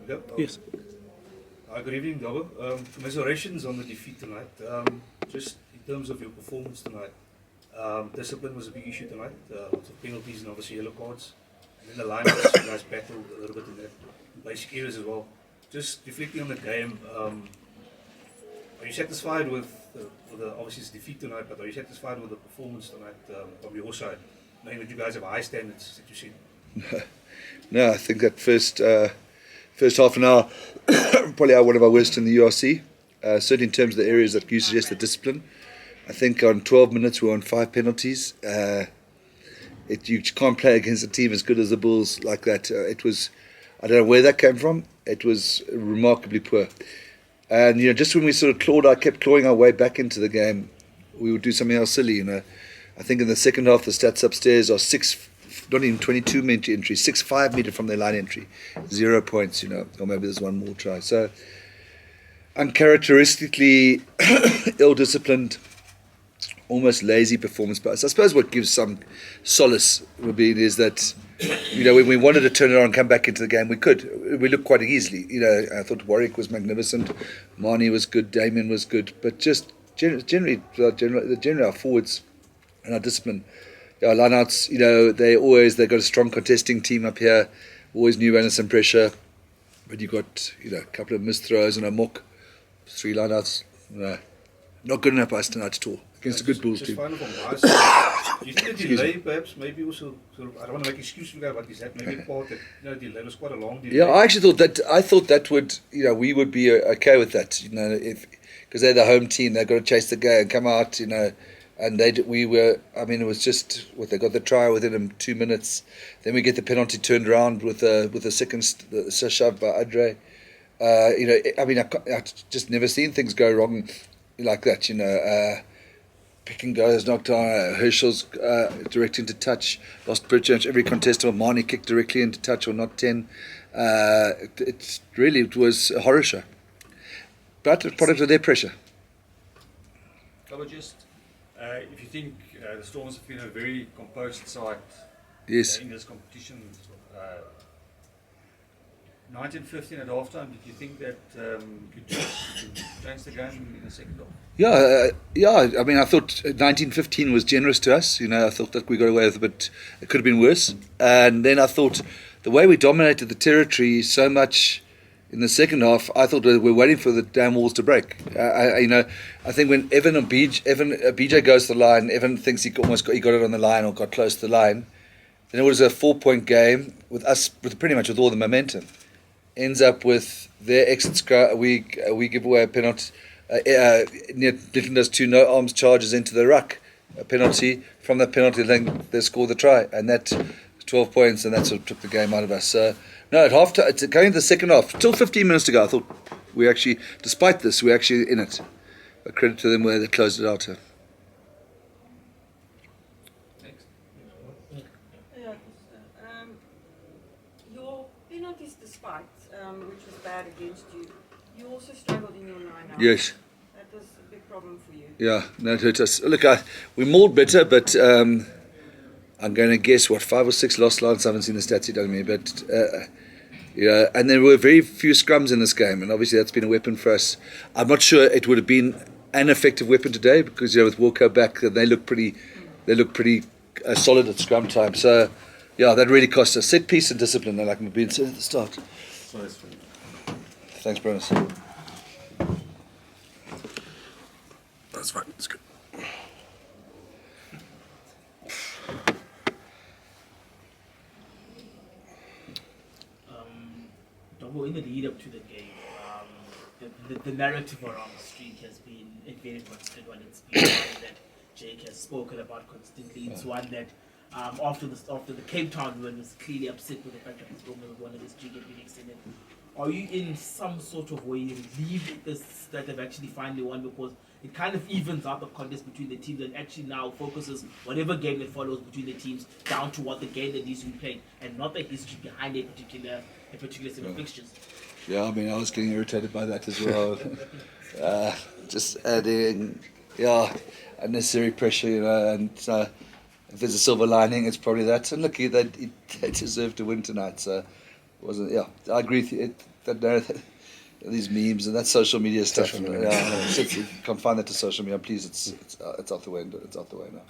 Yep. Yes. Good evening, Dobber. Commiserations on the defeat tonight. Just in terms of your performance tonight, discipline was a big issue tonight. Lots of penalties and obviously yellow cards. And then the lineups, you guys battled a little bit in that basic areas as well. Just reflecting on the game, are you satisfied with the obviously it's defeat tonight, but are you satisfied with the performance tonight from your side, knowing that you guys have high standards that you see? No, I think that first half an hour, probably one of our worst in the URC. Certainly in terms of the areas that you suggest, the discipline. I think on 12 minutes we were on 5 penalties. You can't play against a team as good as the Bulls like that. It was, I don't know where that came from. It was remarkably poor. And just when we sort of kept clawing our way back into the game, we would do something else silly. I think in the second half the stats upstairs are 6, not even 22 metre entry, 6-5 metre from their line entry, 0 points. Or maybe there's one more try. So uncharacteristically ill-disciplined, almost lazy performance. But I suppose what gives some solace, Rabin, is that when we wanted to turn it on and come back into the game, we could. We looked quite easily. I thought Warwick was magnificent, Marnie was good, Damien was good, but just generally our forwards and our discipline, our lineouts. They got a strong contesting team up here. Always knew under some pressure, but you got a couple of missed throws and a mock. 3 lineouts, not good enough for us tonight at all against a good Bulls team. Final from my side. Do you think the delay perhaps maybe also sort of, I don't want to make excuses for that, but is that maybe part that delay was quite a long delay? Yeah, I actually thought that would we would be okay with that, because they're the home team, they've got to chase the game and come out, and it was just they got the try within 2 minutes, then we get the penalty turned around with a second shove by Adre. I've just never seen things go wrong like that. Pick and go is knocked on. Herschel's direct into touch. Lost pretty much every contestant. Marnie kicked directly into touch or not 10. It was a horror show. But a product of their pressure. If you think the Stormers have been a very composed side Yes. In this competition, 19-15 at halftime, did you think that could change the game in the second half? Yeah. I mean, I thought 19-15 was generous to us. I thought that we got away with it, but it could have been worse. And then I thought the way we dominated the territory so much in the second half, I thought we were waiting for the damn walls to break. I think when BJ goes to the line, Evan thinks he got it on the line or got close to the line. Then it was a 4-point game with us, pretty much with all the momentum. Ends up with their exit scrum. We give away a penalty. Litton does 2 no arms charges into the ruck. A penalty. From that penalty, then they score the try, and that 12 points, and that's what took the game out of us. So no, at half time, going into the second half, till 15 minutes to go, I thought we actually, despite this, we're actually in it. A credit to them where they closed it out. Here. Your penalties, despite which was bad against you, you also struggled in your line-out. Yes. That was a big problem for you. Yeah, no, it hurt us. Look, we mauled better, but I'm going to guess 5 or 6 lost lines. I haven't seen the stats, you telling me, but and there were very few scrums in this game, and obviously that's been a weapon for us. I'm not sure it would have been an effective weapon today because with Walker back, they look pretty solid at scrum time. So yeah, that really cost us set piece and discipline, like we've been said at the start. Thanks, Bronus. That's fine. That's good. In the lead up to the game, the narrative around the streak has been a very constant one. It's been one that Jake has spoken about constantly. It's one that after the Cape Town win was clearly upset with the fact that his one of his streak had been extended. Are you in some sort of way relieved that they've actually finally won, because it kind of evens out the contest between the teams and actually now focuses whatever game that follows between the teams down to what the game that needs to be played and not the history behind a particular set of fixtures? Yeah, I mean, I was getting irritated by that as well. Just adding, unnecessary pressure, and if there's a silver lining, it's probably that. And look, they deserve to win tonight, so wasn't. Yeah, I agree with you. These memes and that social media stuff. Social media. You can't find that to social media. Please, it's out the way. It's out the way now.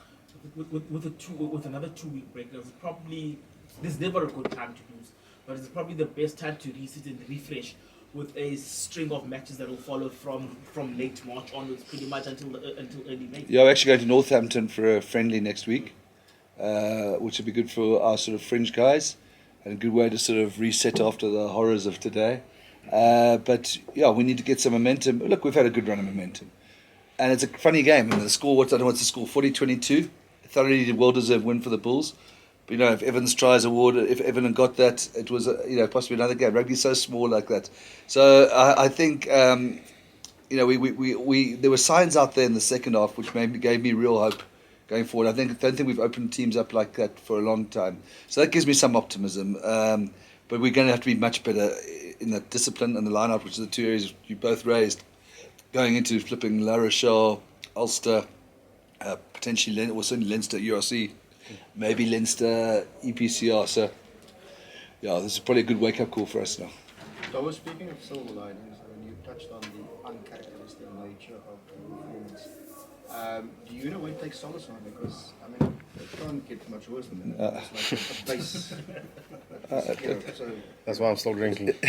With another 2-week break, there's never a good time to lose, but it's probably the best time to reset and refresh with a string of matches that will follow from late March onwards, pretty much until early May. Yeah, we're actually going to Northampton for a friendly next week, which would be good for our sort of fringe guys, and a good way to sort of reset after the horrors of today. But yeah, we need to get some momentum. Look, we've had a good run of momentum, and it's a funny game. I mean, the score, I don't know what's the score, 40-22. Thoroughly well-deserved win for the Bulls. But, you know, if Evans tries award, if Evan got that, it was possibly another game. Rugby's so small like that. So I think we there were signs out there in the second half which gave me real hope going forward. I don't think we've opened teams up like that for a long time. So that gives me some optimism. But we're going to have to be much better in that discipline and the line-out, which are the two areas you both raised, going into flipping La Rochelle, Ulster, potentially certainly Leinster, URC, maybe Leinster, EPCR. So, yeah, this is probably a good wake-up call for us now. So, speaking of silver linings, you touched on the uncharacteristic nature of the performance. Do you know when to take solace on? Because, I mean, it can't get much worse than that. It's like a base. So That's why I'm still drinking. But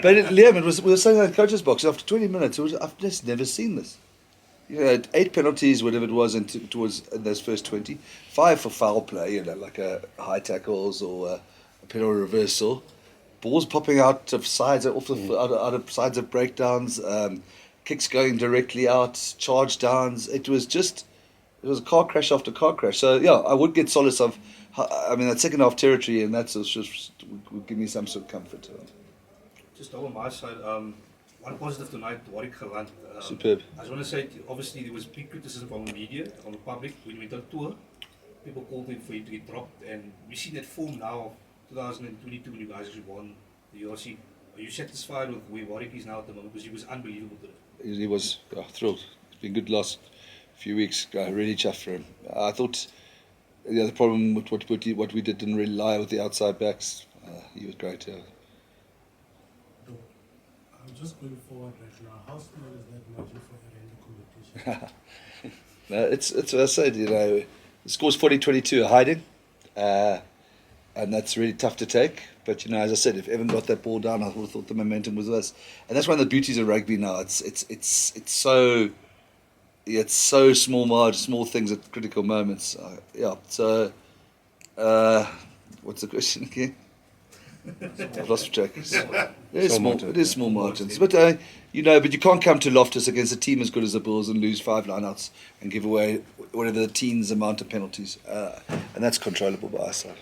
Liam, we were saying in the coach's box after 20 minutes. I've just never seen this. You know, 8 penalties, whatever it was, towards those first 20. 5 for foul play, like a high tackles or a penalty reversal. Balls popping out of sides, out of sides of breakdowns. Kicks going directly out, charge downs. It was a car crash after car crash. So yeah, I would get solace of, that second half territory, and that just would give me some sort of comfort. Just over my side, one positive tonight, Warwick Geland. Superb. I just want to say, obviously there was big criticism from the media, from the public, when we went on tour. People called him for him to get dropped, and we see that form now, 2022, when you guys actually won the URC. Are you satisfied with where Warwick is now at the moment? Because he was unbelievable today. He was thrilled. It's been good last few weeks. Really chuffed for him. I thought the other problem with what we did didn't really lie with the outside backs. He was great. Yeah. I'm just going forward right now. How small is that margin for a random competition? No, it's what I said. The score's 40-22, hiding, and that's really tough to take. But as I said, if Evan got that ball down, I would have thought the momentum was us. And that's one of the beauties of rugby now. It's so small things at critical moments. So what's the question again? I've lost track. It is small margins. But but you can't come to Loftus against a team as good as the Bulls and lose 5 lineouts and give away whatever the teens amount of penalties. And that's controllable by our side.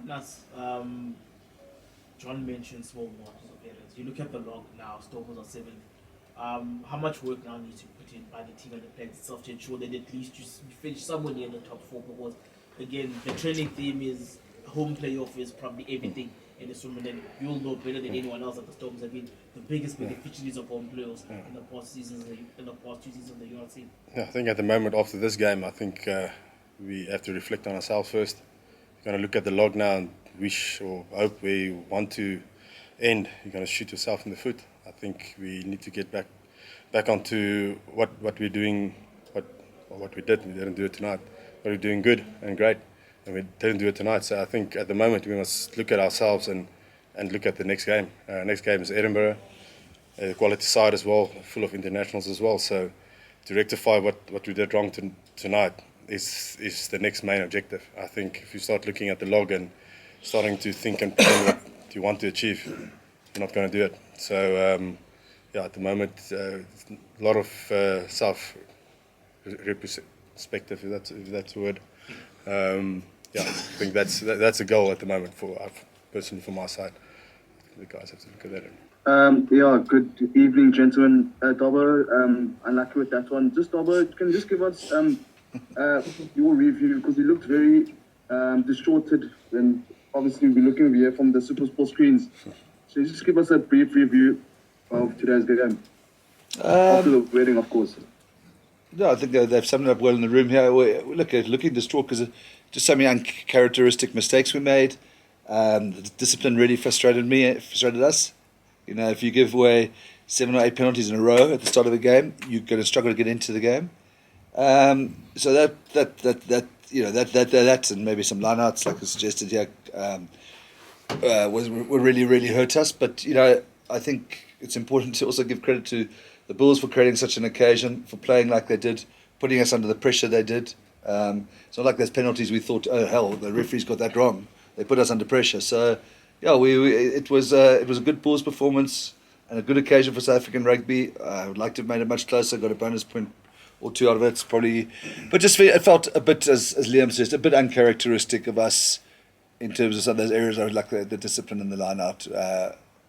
Plus, John mentioned small margins of errors. You look at the log now, Stormers are 7th. How much work now needs to be put in by the team and the players itself to ensure that at least you finish somewhere near the top 4? Because, again, the training theme is home playoff is probably everything in this tournament, and you'll know better than anyone else that the Stormers have been the biggest beneficiaries of home playoffs in the past seasons, in the past 2 seasons of the URC. Yeah, I think at the moment after this game, I think we have to reflect on ourselves first. You're going to look at the log now and wish or hope where you want to end. You're going to shoot yourself in the foot. I think we need to get back onto what we're doing, what we did. We didn't do it tonight, but we're doing good and great, and we didn't do it tonight. So I think at the moment we must look at ourselves and look at the next game. Next game is Edinburgh, a quality side as well, full of internationals as well. So to rectify what we did wrong tonight is the next main objective. I think if you start looking at the log and starting to think and plan what you want to achieve, you're not going to do it. So at the moment, a lot of self-perspective, if that's the word. I think that's a goal at the moment personally from my side. The guys have to look at that. Good evening, gentlemen. Dobbo, unlucky with that one. Just Dobbo, can you just give us your review, because you looked very distorted, and obviously we're looking here from the SuperSport screens. So just give us a brief review of today's game. After the wedding, of course. No, I think they've summed it up well in the room here. We're looking distraught because just so many uncharacteristic mistakes we made. The discipline really frustrated us. You know, if you give away 7 or 8 penalties in a row at the start of a game, you're going to struggle to get into the game. So that and maybe some lineouts like I suggested here will really hurt us. But you know, I think it's important to also give credit to the Bulls for creating such an occasion, for playing like they did, putting us under the pressure they did. It's not like those penalties we thought, oh hell, the referees got that wrong. They put us under pressure. So yeah, it was a good Bulls performance and a good occasion for South African rugby. I would like to have made it much closer, got a bonus point or two out of it, probably. But just it felt a bit, as Liam says, a bit uncharacteristic of us in terms of some of those areas. I would like the discipline and the line out.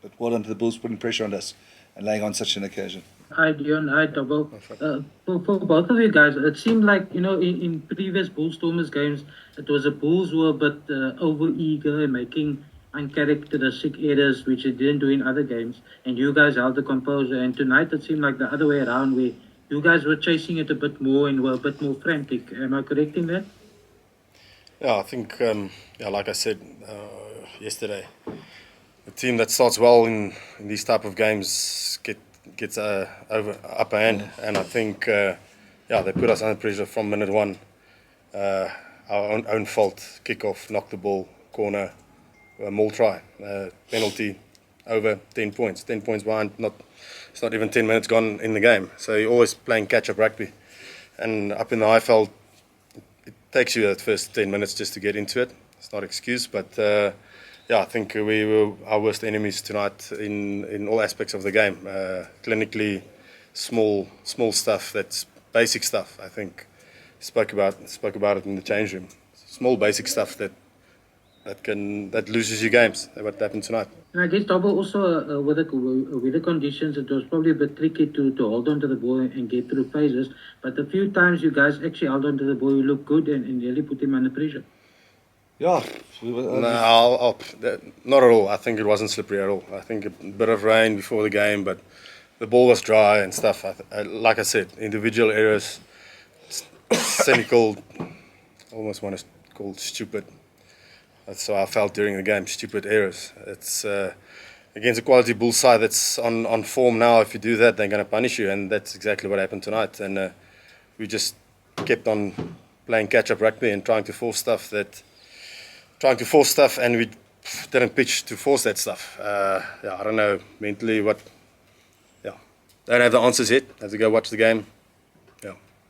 But well done to the Bulls putting pressure on us and laying on such an occasion. Hi, Deon. Hi, Dobbo. For both of you guys, it seemed like, you know, in previous Bulls Stormers games, it was the Bulls who were a bit over-eager and making uncharacteristic errors, which they didn't do in other games, and you guys held the composure. And tonight it seemed like the other way around, where you guys were chasing it a bit more and were a bit more frantic. Am I correct in that? Yeah, I think, like I said yesterday, a team that starts well in these type of games gets upper hand, and I think they put us under pressure from minute one. Our own fault, kick-off, knock the ball, corner, maul try, penalty, over 10 points. 10 points behind, it's not even 10 minutes gone in the game. So you're always playing catch-up rugby. And up in the IFL, it takes you the first 10 minutes just to get into it. It's not an excuse, but I think we were our worst enemies tonight in all aspects of the game. Clinically, small stuff, that's basic stuff, I think. Spoke about it in the change room. Small basic stuff that loses you games. That's what happened tonight. And I guess Dobbo also with the conditions, it was probably a bit tricky to hold on to the ball and get through phases. But a few times you guys actually held on to the ball, you looked good and really put him under pressure. Yeah. No, not at all. I think it wasn't slippery at all. I think a bit of rain before the game, but the ball was dry and stuff. Like I said, individual errors, cynical, almost want to call stupid. That's how I felt during the game, stupid errors. It's against a quality Bulls side that's on form now. If you do that, they're going to punish you, and that's exactly what happened tonight. And we just kept on playing catch-up rugby and trying to force stuff, and we didn't pitch to force that stuff. I don't know mentally what. Don't have the answers yet. Have to go watch the game.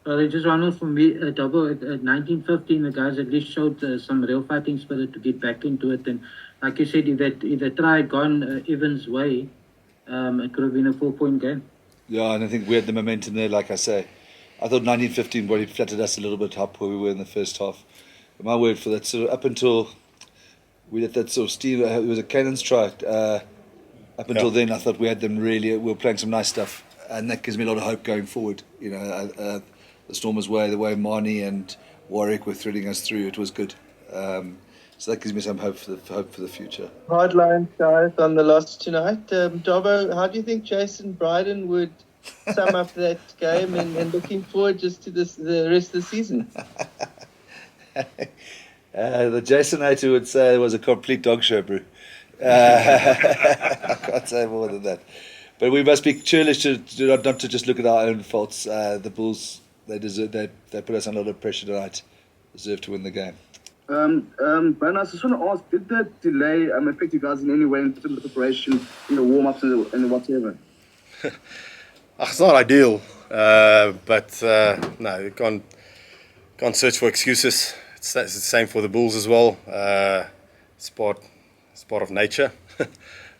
Just one more from me, Dobbo. At 1915, the guys at least showed some real fighting spirit to get back into it. And like you said, if the try had gone Evans' way, it could have been a 4-point game. Yeah, and I think we had the momentum there, like I say. I thought 1915 probably flattered us a little bit up where we were in the first half. My word for that, sort of up until we had that sort of steal, it was a Cannon's try. Up until then, I thought we had them really, we were playing some nice stuff. And that gives me a lot of hope going forward. You know, the Stormers' way, the way Marnie and Warwick were threading us through, it was good. So that gives me some hope for the future. Hardline guys on the loss tonight. Dobbo, how do you think Jason Bryden would sum up that game and looking forward just to the rest of the season? The Jason Nato would say it was a complete dog show, bro. I can't say more than that. But we must be churlish not to just look at our own faults. The Bulls, they put us under a lot of pressure tonight. Deserve to win the game. Brian, I just want to ask, did that delay affect you guys in any way in terms of preparation, warm-ups and whatever? It's not ideal, but no, you can't search for excuses. It's the same for the Bulls as well. It's part of nature,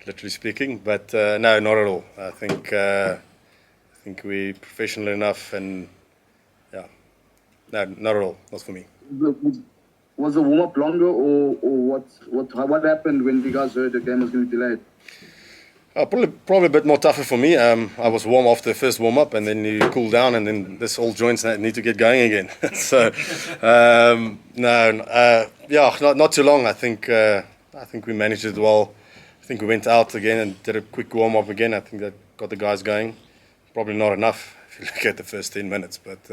literally speaking. But no, not at all. I think we're professional enough, and no, not at all. Not for me. Was the warm-up longer, or what happened when you guys heard the game was going to be delayed? Probably a bit more tougher for me. I was warm after the first warm-up, and then you cool down, and then this all joints need to get going again. So, not too long. I think we managed it well. I think we went out again and did a quick warm-up again. I think that got the guys going. Probably not enough if you look at the first 10 minutes, but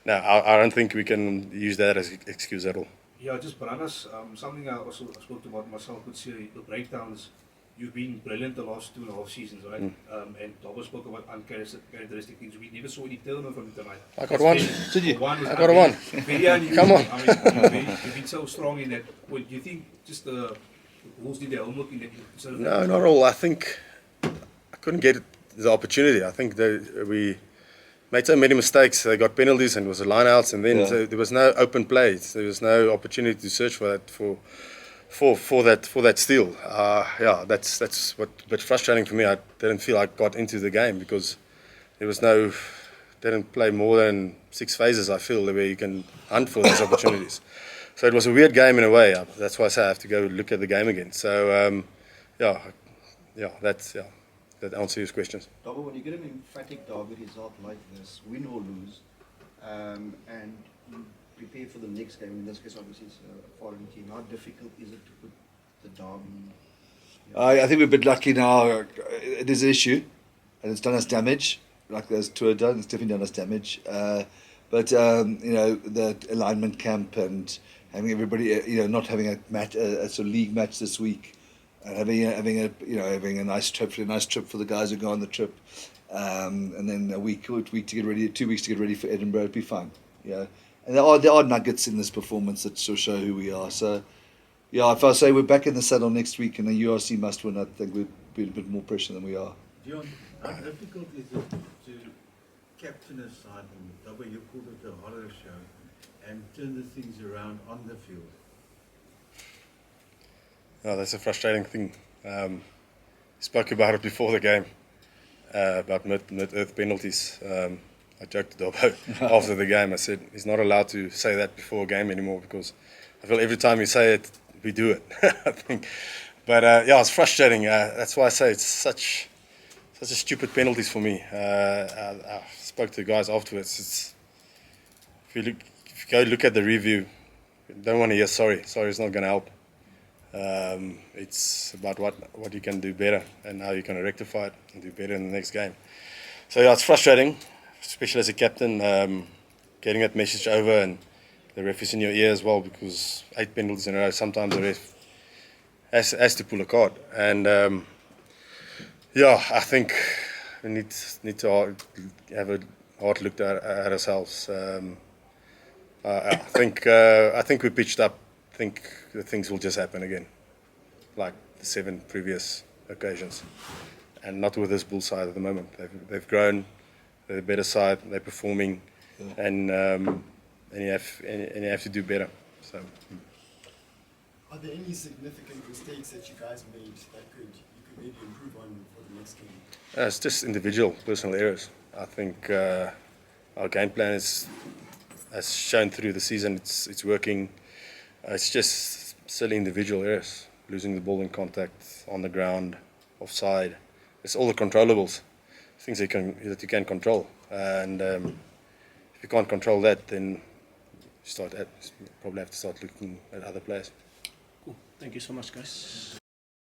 no, I don't think we can use that as an excuse at all. Yeah, just Branas. Something I also spoke about myself could say the breakdowns. You've been brilliant the last 2.5 seasons, right? And Dobbo spoke about uncharacteristic things. We never saw any turnover from you tonight. I got one. Did you? I got one. Very unusual. Come on. I mean, you've been so strong in that. Well, do you think just the Bulls did their homework in that? No, not at all. I think I couldn't get the opportunity. I think we made so many mistakes. They got penalties and it was a line-outs, and then there was no open play. There was no opportunity to search for that for that steal. Yeah, that's what a bit frustrating for me. I didn't feel I got into the game because there was didn't play more than 6 phases. I feel where you can hunt for those opportunities. So it was a weird game in a way. That's why I say I have to go look at the game again. So that answers your questions. Dobbo, when you get an emphatic derby result like this, win or lose, and you prepare for the next game, in this case obviously it's a foreign team, how difficult is it to put the derby? I think we're a bit lucky now. It is an issue, and it's done us damage. Like there's tour done, it's definitely done us damage. But the alignment camp and having everybody, not having a match, a sort of league match this week, and having a nice trip for the guys who go on the trip, and then a week to get ready, 2 weeks to get ready for Edinburgh, it'd be fine. Yeah, and there are nuggets in this performance that sort of show who we are. So, yeah, if I say we're back in the saddle next week and the URC must win, I think we'd be a bit more pressure than we are. Deon, how difficult is it to captain a side, and Dobbo, you called it a horror show, and turn the things around on the field? Oh, that's a frustrating thing. Spoke about it before the game, about mid-earth penalties. I joked to Dobbo after the game. I said he's not allowed to say that before a game anymore because I feel every time you say it, we do it. I think, but it's frustrating. That's why I say it's such a stupid penalties for me. I spoke to the guys afterwards. If you go look at the review, you don't want to hear sorry. Sorry is not going to help. It's about what you can do better and how you can rectify it and do better in the next game. So yeah, it's frustrating, especially as a captain, getting that message over and the ref is in your ear as well because 8 penalties in a row. Sometimes the ref has to pull a card, and I think we need to have a hard look at ourselves. I think we pitched up. I think the things will just happen again, like the 7 previous occasions, and not with this Bull side at the moment. They've grown, they're a better side, they're performing, and you have to do better. So, are there any significant mistakes that you guys made that you could maybe improve on for the next game? It's just individual, personal errors. I think our game plan has shown through the season it's working. It's just silly individual errors, losing the ball in contact, on the ground, offside. It's all the controllables, things that you can control. And if you can't control that, then you probably have to start looking at other players. Cool. Thank you so much, guys.